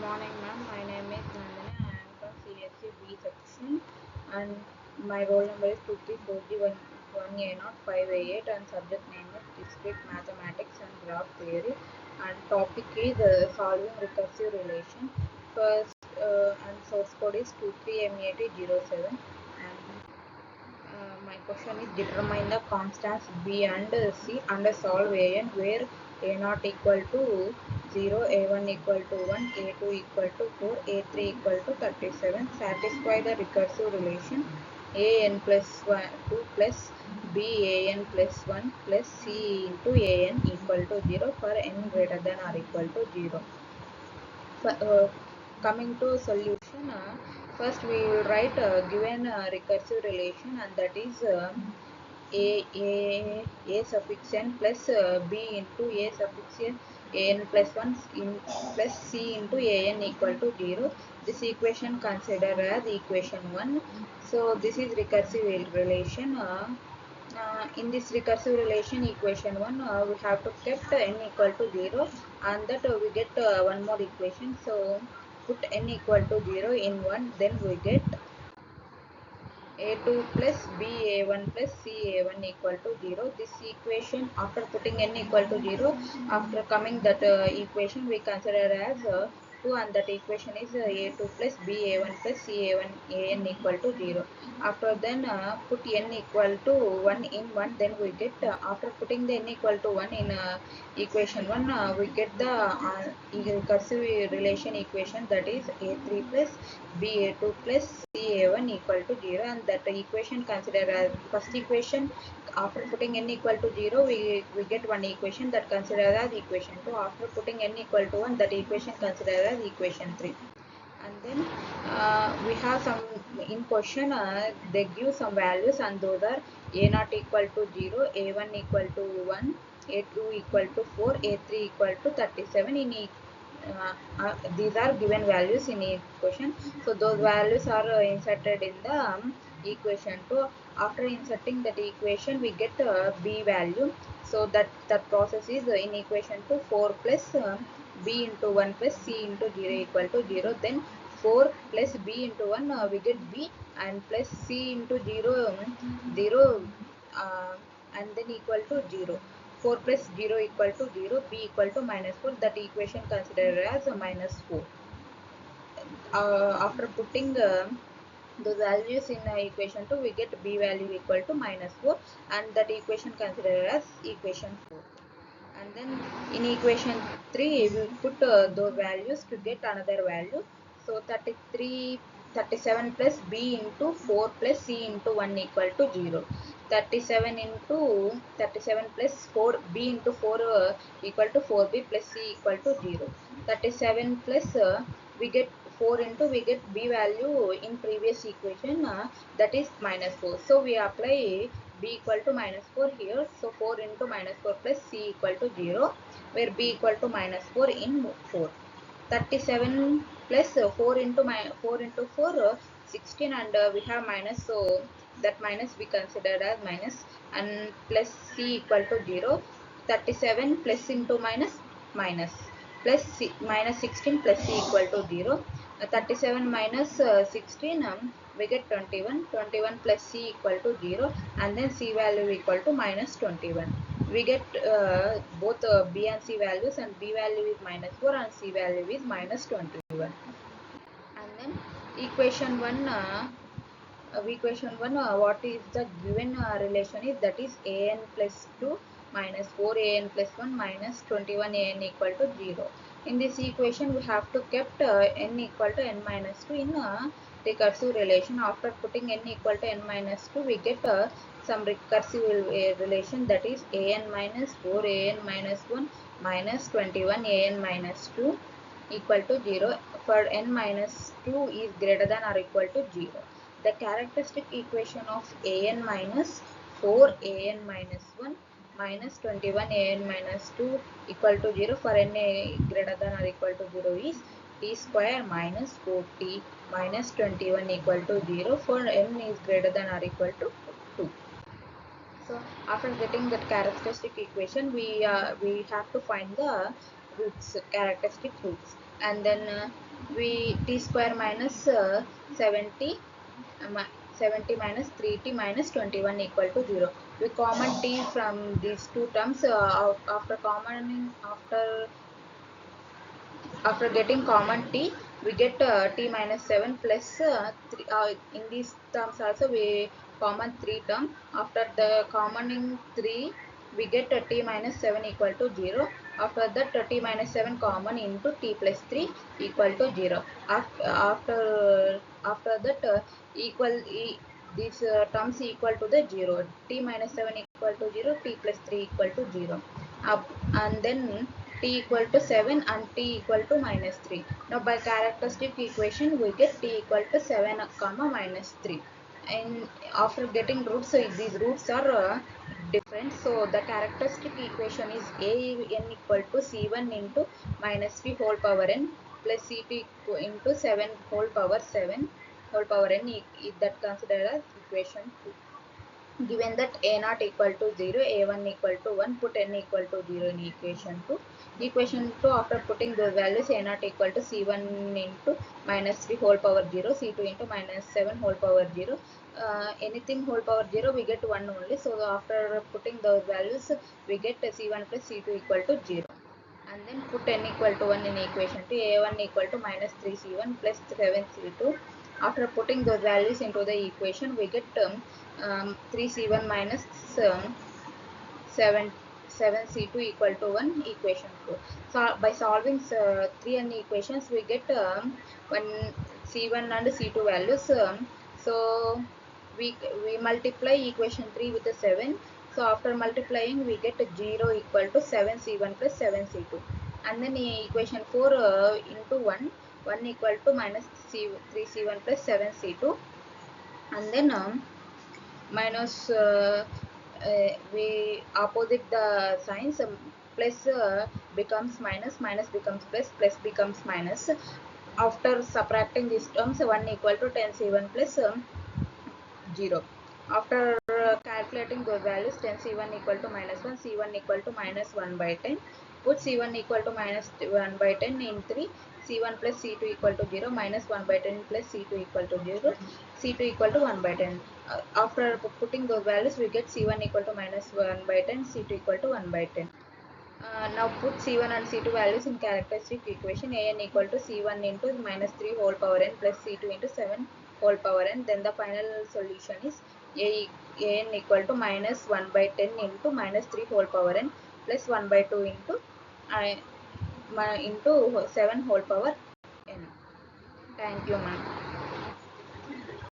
morning, ma'am. My name is Nandana. I am from CSC B section, and my roll number is 234g1a05a8, and subject name is Discrete Mathematics and Graph Theory, and topic is solving recursive relation. First, and source code is 23M8007, and my question is determine the constants b and c and solve an where a0 equal to 0, a1 equal to 1, a2 equal to 4, a3 equal to 37. Satisfy the recursive relation an plus 1, 2 plus b an plus 1 plus c into an equal to 0 for n greater than or equal to 0. Coming to solution, first we will write given recursive relation, and that is a suffix n plus b into a suffix n plus 1 plus c into an equal to 0. This equation considered as equation 1. So this is recursive relation. In this recursive relation equation 1, we have to kept n equal to 0, and that we get one more equation. So put n equal to 0 in 1, then we get a2 plus ba1 plus ca1 equal to 0. This equation, after putting n equal to 0, after coming that equation, we consider as 2, and that equation is a2 plus ba1 plus ca1 an equal to 0. After then put n equal to 1 in 1, then we get after putting the n equal to 1 in equation 1, we get the recursive relation equation, that is a3 plus ba2 plus ca1 equal to 0, and that equation considered as first equation. After putting n equal to 0, we get one equation that considered as equation 2. After putting n equal to 1, that equation considered as equation 3. And then we have some in question, they give some values, and those are a0 equal to 0, a1 equal to 1, a2 equal to 4, a3 equal to 37. These are given values in equation. So those values are inserted in the equation 2. After inserting that equation, we get b value. So that process is in equation 2, 4 plus b into 1 plus c into 0 equal to 0. Then 4 plus b into 1, we get b, and plus c into 0, 0, and then equal to 0. 4 plus 0 equal to 0, b equal to minus 4. That equation considered as minus 4. After putting the values in equation 2, we get b value equal to minus 4, and that equation considered as equation 4. And then in equation 3, we put those values to get another value. So 37 plus b into 4 plus c into 1 equal to 0. 37 plus 4 b into 4 equal to 4b plus c equal to 0. 37 plus we get 4 into we get b value in previous equation, that is minus 4. So we apply b equal to minus 4 here. So 4 into minus 4 plus c equal to 0, where b equal to minus 4 in 4. 37 plus 4 into 4 16, and we have minus, so that minus we considered as minus, and plus c equal to 0. 37 plus into minus minus, plus c minus 16 plus c equal to 0. 37 minus 16, we get 21. 21 plus c equal to 0, and then c value equal to minus 21. We get both b and c values, and b value is minus 4 and c value is minus 21. And then equation 1, what is the given relation is, that is an plus 2 minus 4an plus 1 minus 21an equal to 0. In this equation, we have to kept n equal to n minus 2 in recursive relation. After putting n equal to n minus 2, we get some recursive relation, that is an minus 4an minus 1 minus 21an minus 2 equal to 0 for n minus 2 is greater than or equal to 0. The characteristic equation of an minus 4an minus 1 minus 21an minus 2 equal to 0 for n greater than or equal to 0 is t square minus 4t minus 21 equal to 0 for n is greater than or equal to 2. So after getting that characteristic equation, we have to find the roots, characteristic roots, and then we t square minus 70 70 minus 3t minus 21 equal to 0. We common t from these two terms. After getting common t, we get t minus 7 plus 3. In these terms also we common 3 term. After the commoning 3, we get t minus 7 equal to 0. After that t minus 7 common into t plus 3 equal to 0. After that equal these terms equal to the 0. T minus 7 equal to 0, t plus 3 equal to 0. And then t equal to 7 and t equal to minus 3. Now by characteristic equation we get t equal to 7 comma minus 3. And after getting roots, so these roots are different. So the characteristic equation is a(n) equal to c1 into minus 3 whole power n plus c2 into 7 whole power 7 whole power n is that considered as equation 2. Given that a0 equal to 0, a1 equal to 1, put n equal to 0 in equation 2. Equation 2, after putting those values, a0 equal to c1 into minus 3 whole power 0, c2 into minus 7 whole power 0. Anything whole power 0, we get 1 only. So after putting those values, we get c1 plus c2 equal to 0. And then put n equal to 1 in equation 2, a1 equal to minus 3c1 plus 7c2. After putting those values into the equation, we get 3c1 minus 7c2 equal to 1, equation 4. So by solving 3n equations, we get one c1 and c2 values. So we multiply equation 3 with the 7. So after multiplying, we get 0 equal to 7c1 plus 7c2. And then equation 4 into 1 equal to minus 3c1 plus 7c2. And then minus we opposite the signs, plus becomes minus, minus becomes plus becomes minus. After subtracting these terms, 1 equal to 10c1 plus 0. After calculating the values, 10c1 equal to minus 1, c1 equal to minus 1 by 10. Put c1 equal to minus 1 by 10 in 3. c1 plus c2 equal to 0, minus 1 by 10 plus c2 equal to 0, c2 equal to 1 by 10. After putting those values, we get c1 equal to minus 1 by 10, c2 equal to 1 by 10. Now put c1 and c2 values in characteristic equation. A(n) equal to c1 into minus 3 whole power n plus c2 into 7 whole power n. Then the final solution is a(n) equal to minus 1 by 10 into minus 3 whole power n plus 1 by 2 into 7 whole power n. Thank you, ma'am.